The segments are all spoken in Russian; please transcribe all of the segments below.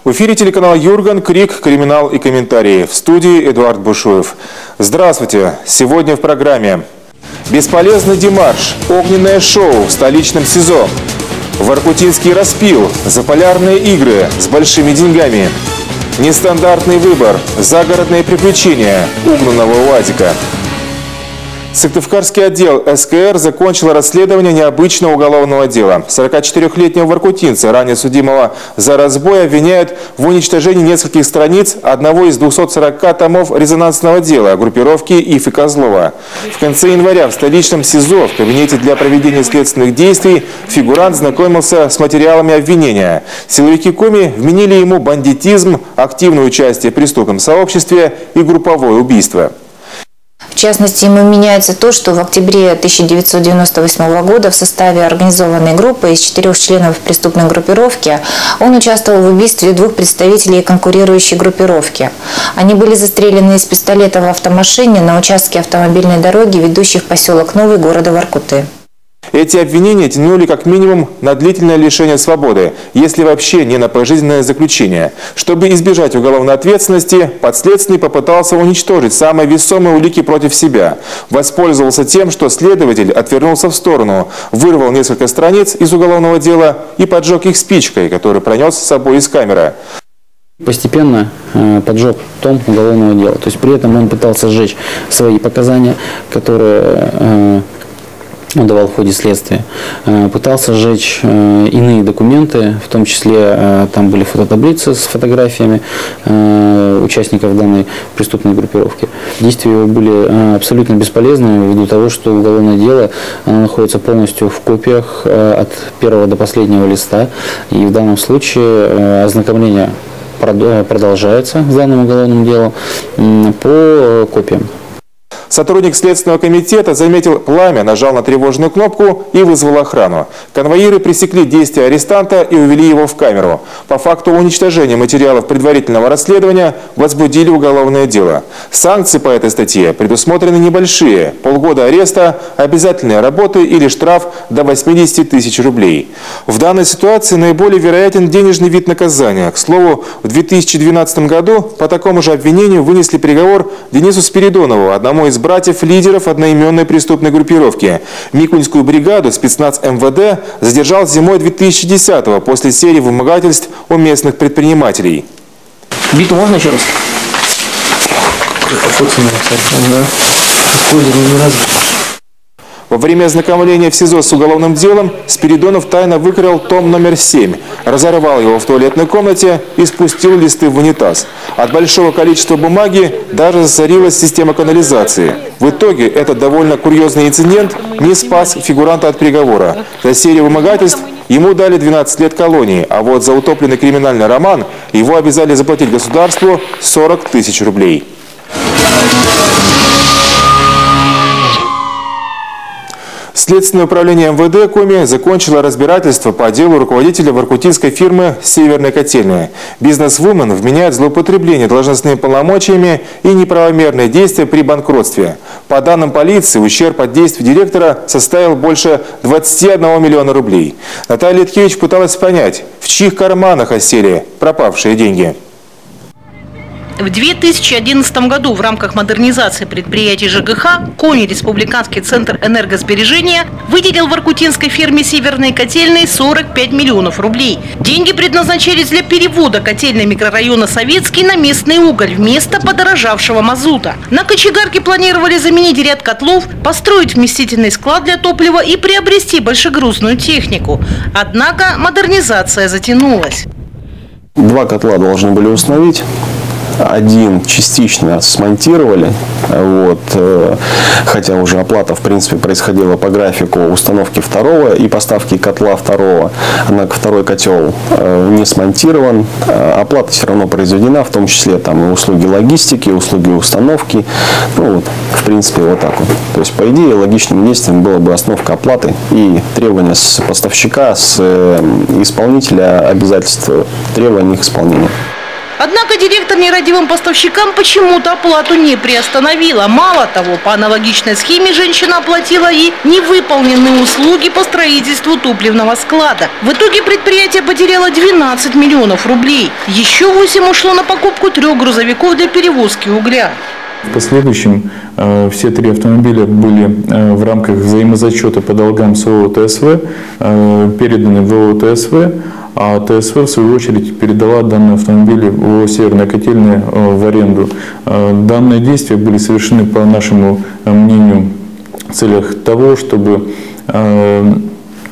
В эфире телеканал «Юрган», «Крик», «Криминал» и комментарии. В студии Эдуард Бушуев. Здравствуйте! Сегодня в программе: бесполезный демарш, огненное шоу в столичном СИЗО, воркутинский распил, заполярные игры с большими деньгами, нестандартный выбор, загородные приключения угнанного УАЗика. Сыктывкарский отдел СКР закончил расследование необычного уголовного дела. 44-летнего воркутинца, ранее судимого за разбой, обвиняют в уничтожении нескольких страниц одного из 240 томов резонансного дела группировки Ифы Козлова. В конце января в столичном СИЗО в кабинете для проведения следственных действий фигурант знакомился с материалами обвинения. Силовики Коми вменили ему бандитизм, активное участие в преступном сообществе и групповое убийство. В частности, ему меняется то, что в октябре 1998 года в составе организованной группы из 4 членов преступной группировки он участвовал в убийстве 2 представителей конкурирующей группировки. Они были застрелены из пистолета в автомашине на участке автомобильной дороги, ведущей в поселок Новый города Воркуты. Эти обвинения тянули как минимум на длительное лишение свободы, если вообще не на пожизненное заключение. Чтобы избежать уголовной ответственности, подследственный попытался уничтожить самые весомые улики против себя. Воспользовался тем, что следователь отвернулся в сторону, вырвал несколько страниц из уголовного дела и поджег их спичкой, которую пронес с собой из камеры. Постепенно поджег том уголовного дела. То есть при этом он пытался сжечь свои показания, которые он давал в ходе следствия, пытался сжечь иные документы, в том числе там были фототаблицы с фотографиями участников данной преступной группировки. Действия его были абсолютно бесполезны ввиду того, что уголовное дело находится полностью в копиях от первого до последнего листа, и в данном случае ознакомление продолжается с данным уголовным делом по копиям. Сотрудник Следственного комитета заметил пламя, нажал на тревожную кнопку и вызвал охрану. Конвоиры пресекли действия арестанта и увели его в камеру. По факту уничтожения материалов предварительного расследования возбудили уголовное дело. Санкции по этой статье предусмотрены небольшие: полгода ареста, обязательные работы или штраф до 80 тысяч рублей. В данной ситуации наиболее вероятен денежный вид наказания. К слову, в 2012 году по такому же обвинению вынесли приговор Денису Спиридонову, одному из братьев-лидеров одноименной преступной группировки. Микуньскую бригаду спецназ МВД задержал зимой 2010-го после серии вымогательств у местных предпринимателей. Биту можно еще раз? Во время ознакомления в СИЗО с уголовным делом Спиридонов тайно выкрал том номер 7, разорвал его в туалетной комнате и спустил листы в унитаз. От большого количества бумаги даже засорилась система канализации. В итоге этот довольно курьезный инцидент не спас фигуранта от приговора. За серию вымогательств ему дали 12 лет колонии, а вот за утопленный криминальный роман его обязали заплатить государству 40 тысяч рублей. Следственное управление МВД Коми закончило разбирательство по делу руководителя воркутинской фирмы «Северная котельная». Бизнес-вумен вменяет злоупотребление должностными полномочиями и неправомерные действия при банкротстве. По данным полиции, ущерб от действий директора составил больше 21 миллиона рублей. Наталья Литкевич пыталась понять, в чьих карманах осели пропавшие деньги. В 2011 году в рамках модернизации предприятий ЖКХ Коми Республиканский центр энергосбережения выделил воркутинской фирме «Северные котельные» 45 миллионов рублей. Деньги предназначались для перевода котельной микрорайона Советский на местный уголь вместо подорожавшего мазута. На кочегарке планировали заменить ряд котлов, построить вместительный склад для топлива и приобрести большегрузную технику. Однако модернизация затянулась. 2 котла должны были установить. Один частично смонтировали, хотя уже оплата в принципе происходила по графику установки второго и поставки котла второго, однако второй котел не смонтирован, оплата все равно произведена, в том числе там и услуги логистики, услуги установки, в принципе вот так вот. То есть по идее логичным действием было бы остановка оплаты и требования с поставщика, с исполнителя обязательства, требования их исполнения. Однако директор нерадивым поставщикам почему-то оплату не приостановила. Мало того, по аналогичной схеме женщина оплатила и невыполненные услуги по строительству топливного склада. В итоге предприятие потеряло 12 миллионов рублей. Еще 8 ушло на покупку 3 грузовиков для перевозки угля. В последующем все 3 автомобиля были в рамках взаимозачета по долгам с ООО ТСВ переданы в ООО ТСВ, а ТСВ в свою очередь передала данные автомобили ООО «Северная котельная» в аренду. Данные действия были совершены, по нашему мнению, в целях того, чтобы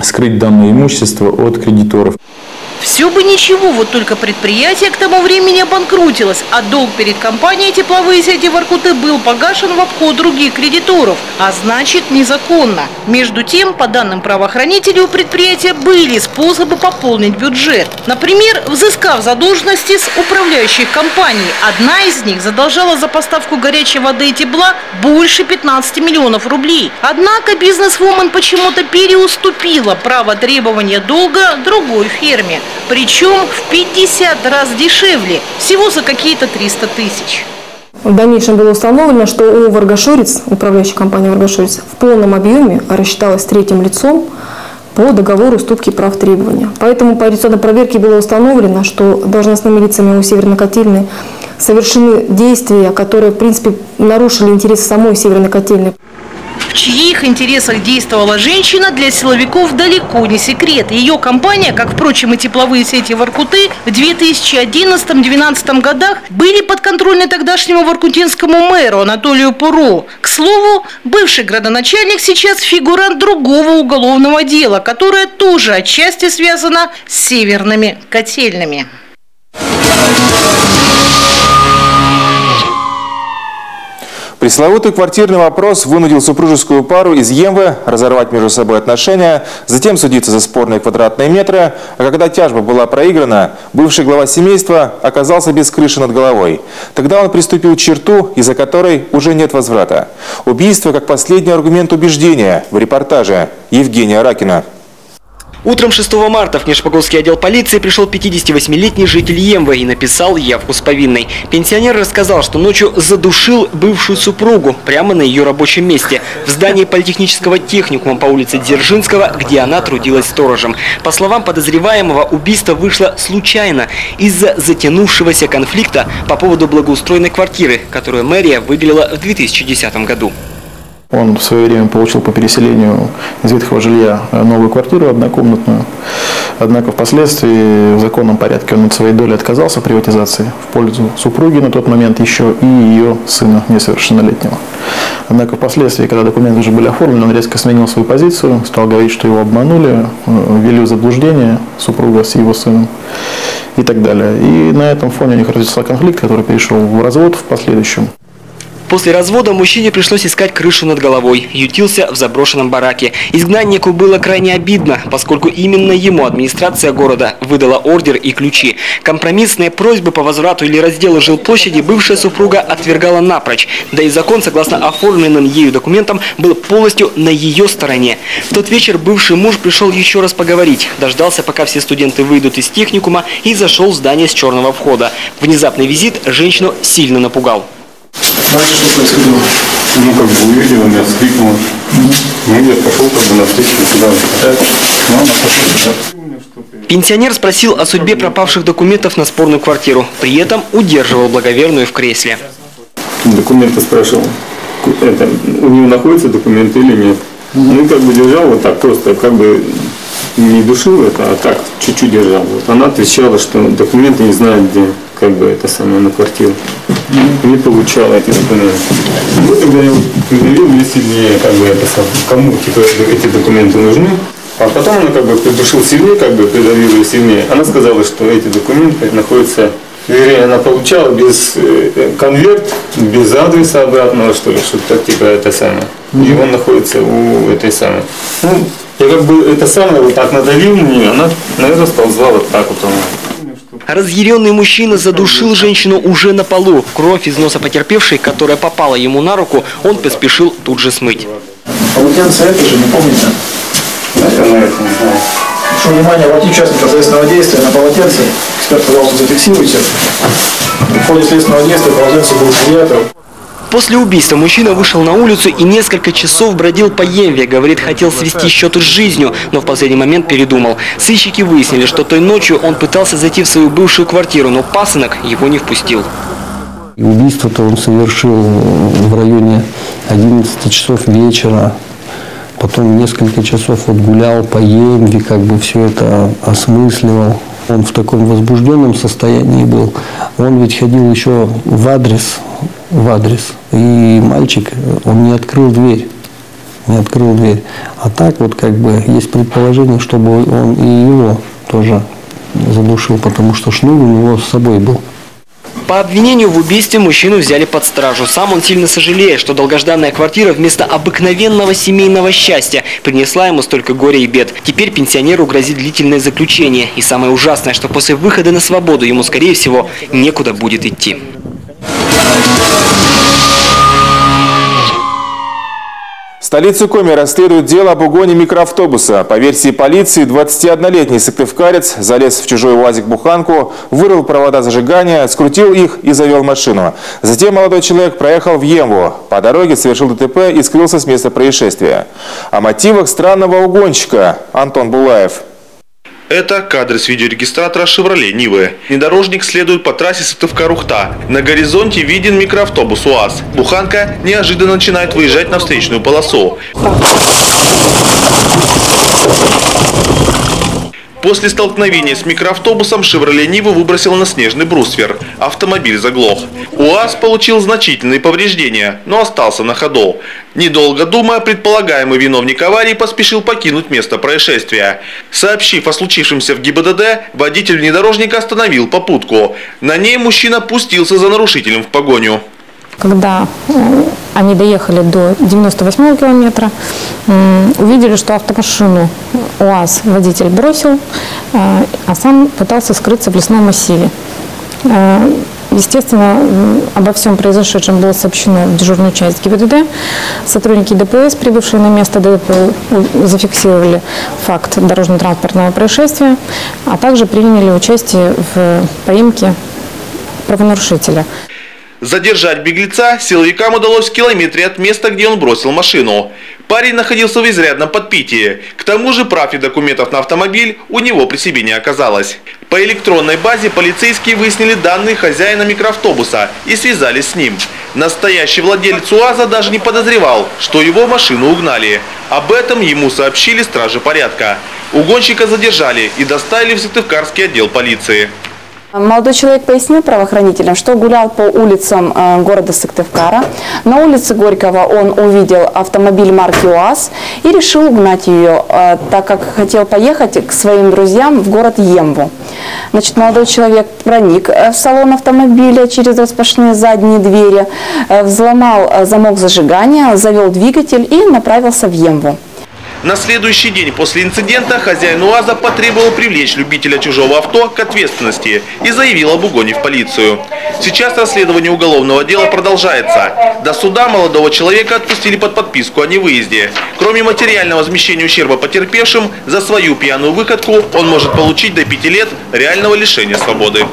скрыть данное имущество от кредиторов. Все бы ничего, вот только предприятие к тому времени обанкротилось, а долг перед компанией «Тепловые сети Воркуты» был погашен в обход других кредиторов, а значит незаконно. Между тем, по данным правоохранителей, у предприятия были способы пополнить бюджет. Например, взыскав задолженности с управляющих компаний. Одна из них задолжала за поставку горячей воды и тепла больше 15 миллионов рублей. Однако бизнесвумен почему-то переуступила право требования долга другой фирме. Причем в 50 раз дешевле, всего за какие-то 300 тысяч. В дальнейшем было установлено, что ООО «Варгашорец», управляющая компания «Варгашорец», в полном объеме рассчиталась третьим лицом по договору уступки прав требования. Поэтому по результатам проверки было установлено, что должностными лицами ООО «Северной котельной» совершены действия, которые, в принципе, нарушили интересы самой «Северной котельной». В чьих интересах действовала женщина, для силовиков далеко не секрет. Ее компания, как, впрочем, и тепловые сети Воркуты, в 2011-2012 годах были подконтрольны тогдашнему воркутинскому мэру Анатолию Пуро. К слову, бывший градоначальник сейчас фигурант другого уголовного дела, которое тоже отчасти связано с северными котельными. Пресловутый квартирный вопрос вынудил супружескую пару из Емвы разорвать между собой отношения, затем судиться за спорные квадратные метры, а когда тяжба была проиграна, бывший глава семейства оказался без крыши над головой. Тогда он приступил к черту, из-за которой уже нет возврата. Убийство как последний аргумент убеждения. В репортаже Евгения Ракина. Утром 6 марта в Нижегородский отдел полиции пришел 58-летний житель Емвы и написал явку с повинной. Пенсионер рассказал, что ночью задушил бывшую супругу прямо на ее рабочем месте в здании политехнического техникума по улице Дзержинского, где она трудилась сторожем. По словам подозреваемого, убийство вышло случайно из-за затянувшегося конфликта по поводу благоустроенной квартиры, которую мэрия выделила в 2010 году. Он в свое время получил по переселению из ветхого жилья новую квартиру однокомнатную. Однако впоследствии в законном порядке он от своей доли отказался в приватизации в пользу супруги на тот момент еще и ее сына несовершеннолетнего. Однако впоследствии, когда документы уже были оформлены, он резко сменил свою позицию, стал говорить, что его обманули, ввели в заблуждение супруга с его сыном и так далее. И на этом фоне у них развился конфликт, который перешел в развод в последующем. После развода мужчине пришлось искать крышу над головой. Ютился в заброшенном бараке. Изгнаннику было крайне обидно, поскольку именно ему администрация города выдала ордер и ключи. Компромиссные просьбы по возврату или разделу жилплощади бывшая супруга отвергала напрочь. Да и закон, согласно оформленным ею документам, был полностью на ее стороне. В тот вечер бывший муж пришел еще раз поговорить. Дождался, пока все студенты выйдут из техникума, и зашел в здание с черного входа. Внезапный визит женщину сильно напугал. Дальше что происходило? Ну, как бы увидел, меня вскрикнула. Я пошел как бы навстречу сюда. Ну, она пошла сюда. Пенсионер спросил о судьбе пропавших документов на спорную квартиру. При этом удерживал благоверную в кресле. Документы спрашивал. Это, у него находятся документы или нет? Ну, как бы держал вот так просто, как бы не душил это, а так чуть-чуть держал. Вот. Она отвечала, что документы не знает где. Как бы это самое на квартиру. Не получала эти документы. Вот тогда я предъявил мне сильнее, как бы это самое, кому типа, эти документы нужны. А потом она как бы придушил сильнее, как бы придавила сильнее. Она сказала, что эти документы находятся, вернее, она получала без конверт, без адреса обратного, что ли, что-то типа это самое. И он находится у этой самой. Ну, я как бы это самое вот так надавил на нее, она, наверное, сползла вот так вот. Разъяренный мужчина задушил женщину уже на полу. Кровь из носа потерпевшей, которая попала ему на руку, он поспешил тут же смыть. Полотенце это же, не помните? Наверное, это не знаю. Прошу внимания, обратить участника следственного действия на полотенце. Эксперт, пожалуйста, зафиксируйте. В ходе следственного действия полотенце было изъято. После убийства мужчина вышел на улицу и несколько часов бродил по Емве. Говорит, хотел свести счеты с жизнью, но в последний момент передумал. Сыщики выяснили, что той ночью он пытался зайти в свою бывшую квартиру, но пасынок его не впустил. Убийство-то он совершил в районе 11 часов вечера. Потом несколько часов вот гулял по Емве, как бы все это осмысливал. Он в таком возбужденном состоянии был. Он ведь ходил еще в адрес. И мальчик, он не открыл дверь. А так вот как бы есть предположение, чтобы он и его тоже задушил, потому что шнур у него с собой был. По обвинению в убийстве мужчину взяли под стражу. Сам он сильно сожалеет, что долгожданная квартира вместо обыкновенного семейного счастья принесла ему столько горя и бед. Теперь пенсионеру грозит длительное заключение. И самое ужасное, что после выхода на свободу ему, скорее всего, некуда будет идти. Столицу Коми расследует дело об угоне микроавтобуса. По версии полиции, 21-летний сыктывкарец залез в чужой УАЗик-буханку, вырыл провода зажигания, скрутил их и завел машину. Затем молодой человек проехал в Емву. По дороге совершил ДТП и скрылся с места происшествия. О мотивах странного угонщика Антон Булаев. Это кадры с видеорегистратора «Шевроле Нивы». Внедорожник следует по трассе Сыктывкар-Ухта. На горизонте виден микроавтобус УАЗ. Буханка неожиданно начинает выезжать на встречную полосу. После столкновения с микроавтобусом «Шевроле Нива» выбросил на снежный бруствер. Автомобиль заглох. УАЗ получил значительные повреждения, но остался на ходу. Недолго думая, предполагаемый виновник аварии поспешил покинуть место происшествия. Сообщив о случившемся в ГИБДД, водитель внедорожника остановил попутку. На ней мужчина пустился за нарушителем в погоню. Когда они доехали до 98-го километра, увидели, что автомашину УАЗ водитель бросил, а сам пытался скрыться в лесном массиве. Естественно, обо всем произошедшем было сообщено в дежурную часть ГИБДД. Сотрудники ДПС, прибывшие на место ДТП, зафиксировали факт дорожно-транспортного происшествия, а также приняли участие в поимке правонарушителя. Задержать беглеца силовикам удалось в километре от места, где он бросил машину. Парень находился в изрядном подпитии. К тому же прав и документов на автомобиль у него при себе не оказалось. По электронной базе полицейские выяснили данные хозяина микроавтобуса и связались с ним. Настоящий владелец УАЗа даже не подозревал, что его машину угнали. Об этом ему сообщили стражи порядка. Угонщика задержали и доставили в Сыктывкарский отдел полиции. Молодой человек пояснил правоохранителям, что гулял по улицам города Сыктывкара. На улице Горького он увидел автомобиль марки УАЗ и решил угнать ее, так как хотел поехать к своим друзьям в город Емву. Значит, молодой человек проник в салон автомобиля через распашные задние двери, взломал замок зажигания, завел двигатель и направился в Емву. На следующий день после инцидента хозяин УАЗа потребовал привлечь любителя чужого авто к ответственности и заявил об угоне в полицию. Сейчас расследование уголовного дела продолжается. До суда молодого человека отпустили под подписку о невыезде. Кроме материального возмещения ущерба потерпевшим, за свою пьяную выходку он может получить до 5 лет реального лишения свободы.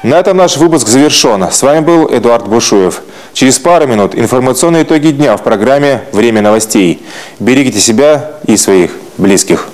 На этом наш выпуск завершен. С вами был Эдуард Бушуев. Через пару минут информационные итоги дня в программе «Время новостей». Берегите себя и своих близких.